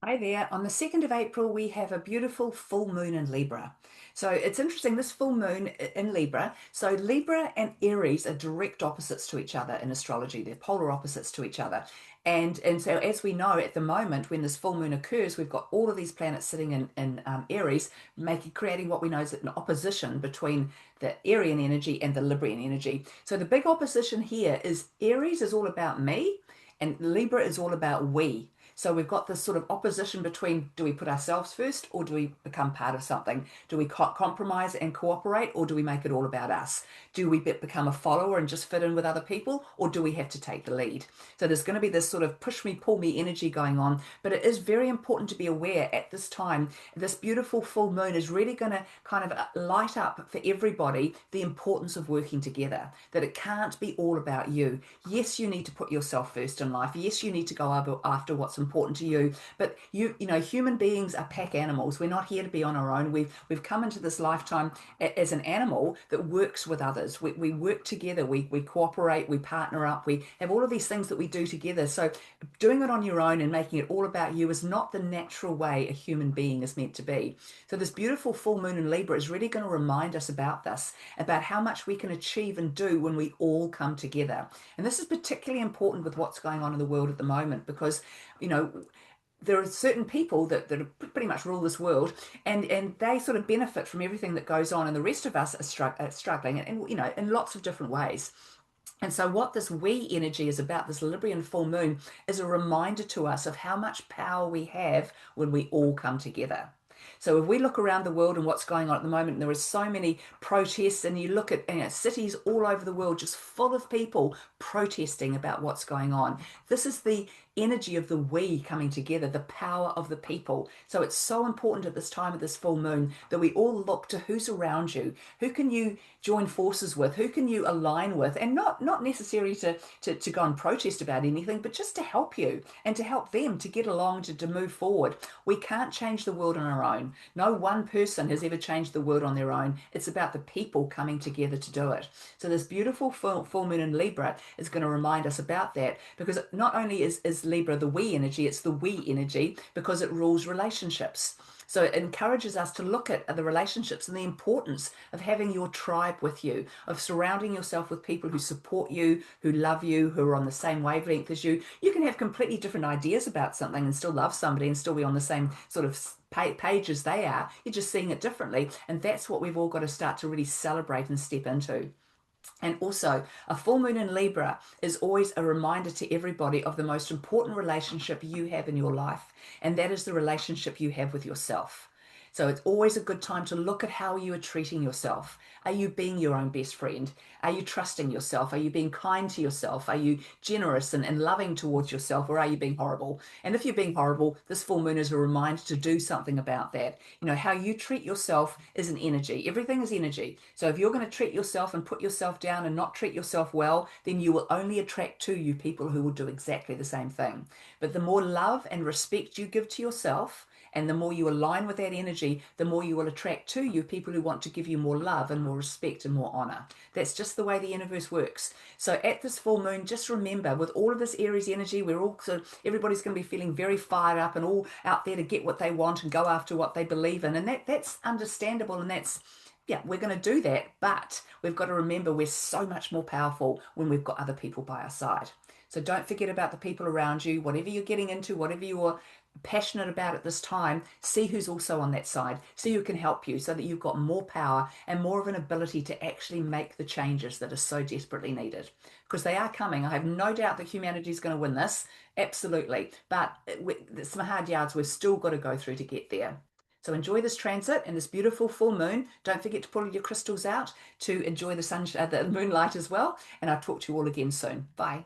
Hi there. On the 2nd of April, we have a beautiful full moon in Libra. So it's interesting, this full moon in Libra. So Libra and Aries are direct opposites to each other in astrology. They're polar opposites to each other. And so as we know at the moment, when this full moon occurs, we've got all of these planets sitting in Aries, creating what we know as an opposition between the Arian energy and the Librian energy. So the big opposition here is Aries is all about me and Libra is all about we. So we've got this sort of opposition between, do we put ourselves first or do we become part of something? Do we compromise and cooperate, or do we make it all about us? Do we become a follower and just fit in with other people, or do we have to take the lead? So there's going to be this sort of push me, pull me energy going on, but it is very important to be aware at this time. This beautiful full moon is really going to kind of light up for everybody the importance of working together, that it can't be all about you. Yes, you need to put yourself first in life. Yes, you need to go after what's important to you, but you know, human beings are pack animals. We're not here to be on our own. We've come into this lifetime as an animal that works with others. We work together, we cooperate, we partner up, we have all of these things that we do together. So doing it on your own and making it all about you is not the natural way a human being is meant to be. So this beautiful full moon in Libra is really going to remind us about this, about how much we can achieve and do when we all come together. And this is particularly important with what's going on in the world at the moment, because you know, there are certain people that pretty much rule this world, and they sort of benefit from everything that goes on, and the rest of us are struggling, and you know, in lots of different ways. And so, what this we energy is about, this Librian full moon, is a reminder to us of how much power we have when we all come together. So if we look around the world and what's going on at the moment, there are so many protests, and you look at, you know, cities all over the world just full of people protesting about what's going on. This is the energy of the we coming together, the power of the people. So it's so important at this time of this full moon that we all look to who's around you, who can you join forces with, who can you align with, and not necessarily to go and protest about anything, but just to help you and to help them to get along, to move forward. We can't change the world on our own. No one person has ever changed the world on their own. It's about the people coming together to do it. So this beautiful full moon in Libra is going to remind us about that, because not only is Libra the we energy, it's the we energy because it rules relationships. So it encourages us to look at the relationships and the importance of having your tribe with you, of surrounding yourself with people who support you, who love you, who are on the same wavelength as you. You can have completely different ideas about something and still love somebody and still be on the same sort of page as they are. You're just seeing it differently. And that's what we've all got to start to really celebrate and step into. And also, a full moon in Libra is always a reminder to everybody of the most important relationship you have in your life, and that is the relationship you have with yourself. So it's always a good time to look at how you are treating yourself. Are you being your own best friend? Are you trusting yourself? Are you being kind to yourself? Are you generous and loving towards yourself, or are you being horrible? And if you're being horrible, this full moon is a reminder to do something about that. You know, how you treat yourself is an energy. Everything is energy. So if you're going to treat yourself and put yourself down and not treat yourself well, then you will only attract to you people who will do exactly the same thing. But the more love and respect you give to yourself, and the more you align with that energy, the more you will attract to you people who want to give you more love and more respect and more honor. That's just the way the universe works. So at this full moon, just remember, with all of this Aries energy, we're all sort of, everybody's going to be feeling very fired up and all out there to get what they want and go after what they believe in. And that's understandable, and that's, yeah, we're going to do that, but we've got to remember we're so much more powerful when we've got other people by our side. So don't forget about the people around you, whatever you're getting into, whatever you're passionate about at this time, see who's also on that side, see who can help you so that you've got more power and more of an ability to actually make the changes that are so desperately needed. Because they are coming. I have no doubt that humanity is going to win this, absolutely. But some hard yards we've still got to go through to get there. So enjoy this transit and this beautiful full moon. Don't forget to pull your crystals out to enjoy the moonlight as well. And I'll talk to you all again soon. Bye.